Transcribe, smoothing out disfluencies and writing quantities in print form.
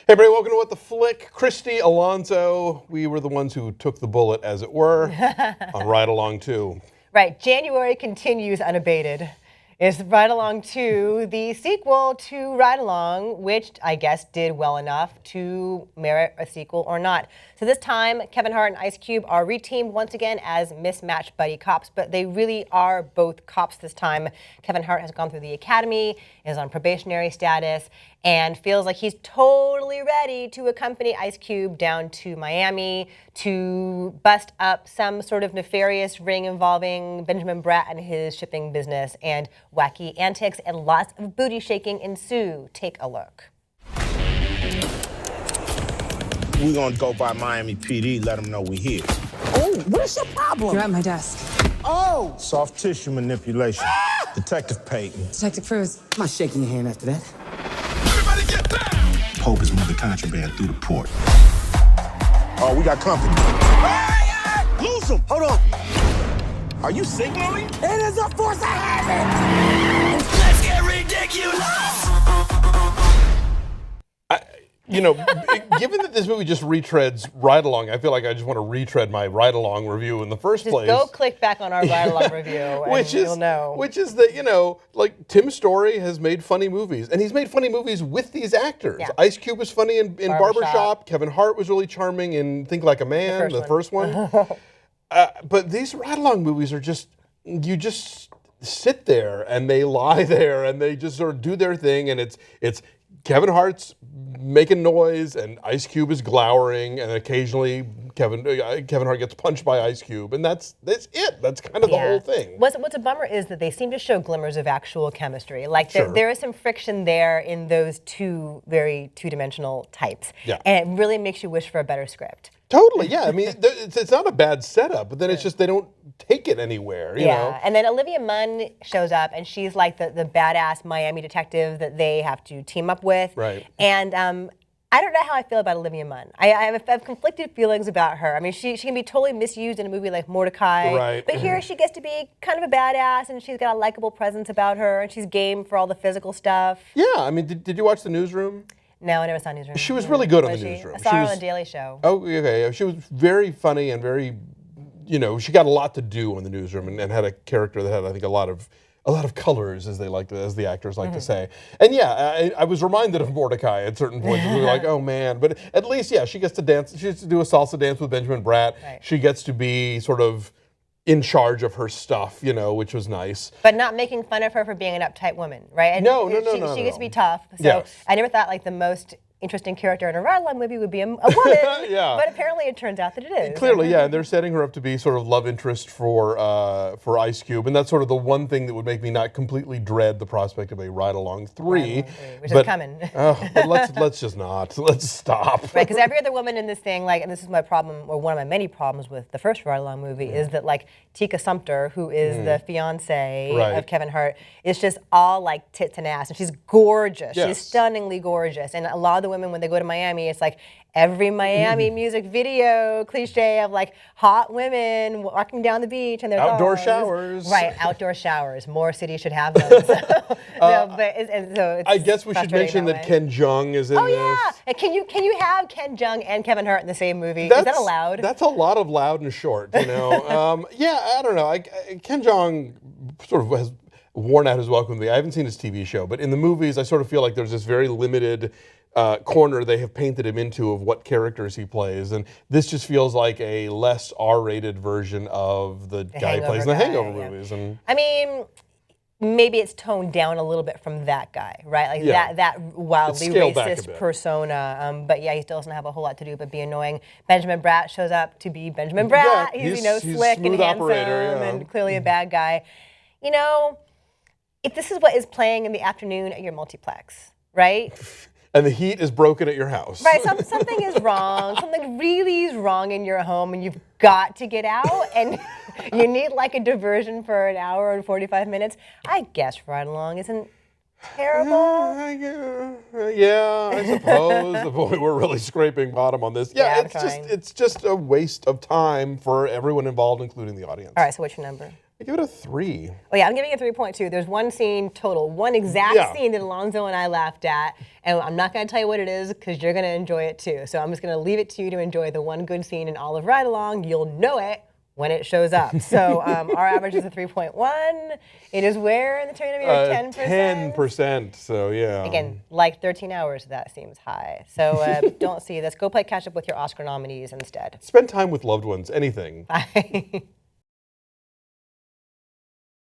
Hey, everybody, welcome to What the Flick. Christy, Alonzo, we were the ones who took the bullet, as it were, on Ride Along 2. Right, January continues unabated. It's Ride Along 2, the sequel to Ride Along, which I guess did well enough to merit a sequel or not. So this time, Kevin Hart and Ice Cube are reteamed once again as mismatched buddy cops, but they really are both cops this time. Kevin Hart has gone through the academy, is on probationary status, and feels like he's totally ready to accompany Ice Cube down to Miami to bust up some sort of nefarious ring involving Benjamin Bratt and his shipping business, and wacky antics and lots of booty shaking ensue. Take a look. We're gonna go by Miami PD, let them know we here. Oh, what's your problem? You're at my desk. Oh! Soft tissue manipulation. Detective Peyton. Detective Cruz. I'm not shaking your hand after that. Everybody get down! Pope is moving contraband through the port. Oh, we got company. Lose him! Hold on. Are you signaling? It is a force of habit! Let's get ridiculous! Given that this movie just retreads Ride Along, I feel like I just want to retread my Ride Along review in the first place. Go click back on our Ride Along review and you'll know. Which is that, like Tim Story has made funny movies, and he's made funny movies with these actors. Yeah. Ice Cube was funny in Barbershop. Barbershop. Kevin Hart was really charming in Think Like a Man, the first one. But these Ride Along movies are just, you just sit there and they lie there and they just sort of do their thing, and it's Kevin Hart's making noise and Ice Cube is glowering, and occasionally Kevin Hart gets punched by Ice Cube, and that's it. That's kind of the whole thing. What's a bummer is that they seem to show glimmers of actual chemistry. Like Sure. there is some friction there in those two very two-dimensional types. Yeah. And it really makes you wish for a better script. Totally, yeah. I mean, it's not a bad setup, but then it's just they don't take it anywhere, you know? And then Olivia Munn shows up, and she's like the badass Miami detective that they have to team up with. Right. And I don't know how I feel about Olivia Munn. I have conflicted feelings about her. I mean, she can be totally misused in a movie like Mordecai. Right. But here she gets to be kind of a badass, and she's got a likable presence about her, and she's game for all the physical stuff. Yeah, I mean, did you watch The Newsroom? No, I never saw Newsroom. She was really good on Was The she? Newsroom. I saw She her was- on The Daily Show. Oh, okay. She was very funny and very, she got a lot to do on The Newsroom, and had a character that had, I think, a lot of colors, as the actors like to say. And yeah, I was reminded of Mordecai at certain points. We were like, oh man, but at least, yeah, she gets to dance. She gets to do a salsa dance with Benjamin Bratt. Right. She gets to be sort of in charge of her stuff, which was nice. But not making fun of her for being an uptight woman, right? And No. She gets to be tough. So Yes. I never thought like the most interesting character in a Ride Along movie would be a woman. Yeah. But apparently it turns out that it is. Clearly, yeah, and they're setting her up to be sort of love interest for Ice Cube, and that's sort of the one thing that would make me not completely dread the prospect of a Ride Along 3, which is coming. But let's just not. Let's stop. Right, because every other woman in this thing, like, and this is my problem, or one of my many problems with the first Ride Along movie, is that like Tika Sumpter, who is the fiance Right. of Kevin Hart, is just all like tits and ass, and she's gorgeous. Yes. She's stunningly gorgeous, and a lot of the women when they go to Miami, it's like every Miami music video cliche of like hot women walking down the beach and their Outdoor thongs. showers. Right, outdoor showers. More cities should have them. So, no, but so it's I guess we should frustrating mention that way. Ken Jeong is in Oh this. yeah, and can you have Ken Jeong and Kevin Hart in the same movie? Is that allowed? That's a lot of loud and short, Yeah, I don't know. Ken Jeong sort of has worn out his welcome to me. I haven't seen his TV show, but in the movies, I sort of feel like there's this very limited corner they have painted him into of what characters he plays, and this just feels like a less R-rated version of the guy who plays in the Hangover movies. And I mean, maybe it's toned down a little bit from that guy, right? Like Yeah. that wildly It's scaled back a racist bit. persona. But yeah, he still doesn't have a whole lot to do but be annoying. Benjamin Bratt shows up to be Benjamin Bratt. Yeah, he's he's slick and smooth handsome operator, yeah. and clearly a bad guy. If this is what is playing in the afternoon at your multiplex, right? and the heat is broken at your house. Right, something is wrong. Something really is wrong in your home, and you've got to get out, and you need like a diversion for an hour and 45 minutes. I guess Ride Along isn't terrible. Yeah, I suppose. Boy, we're really scraping bottom on this. Yeah, I'm it's trying. just a waste of time for everyone involved, including the audience. All right, so what's your number? I give it a 3. Oh yeah, I'm giving it 3.2. There's one scene total, one exact scene that Alonzo and I laughed at, and I'm not going to tell you what it is because you're going to enjoy it too. So I'm just going to leave it to you to enjoy the one good scene in all of Ride Along. You'll know it when it shows up. So our average is a 3.1. It is where in the Terminator 10%? 10%, so yeah. Again, like 13 hours, that seems high. So don't see this. Go play catch up with your Oscar nominees instead. Spend time with loved ones, anything. Bye.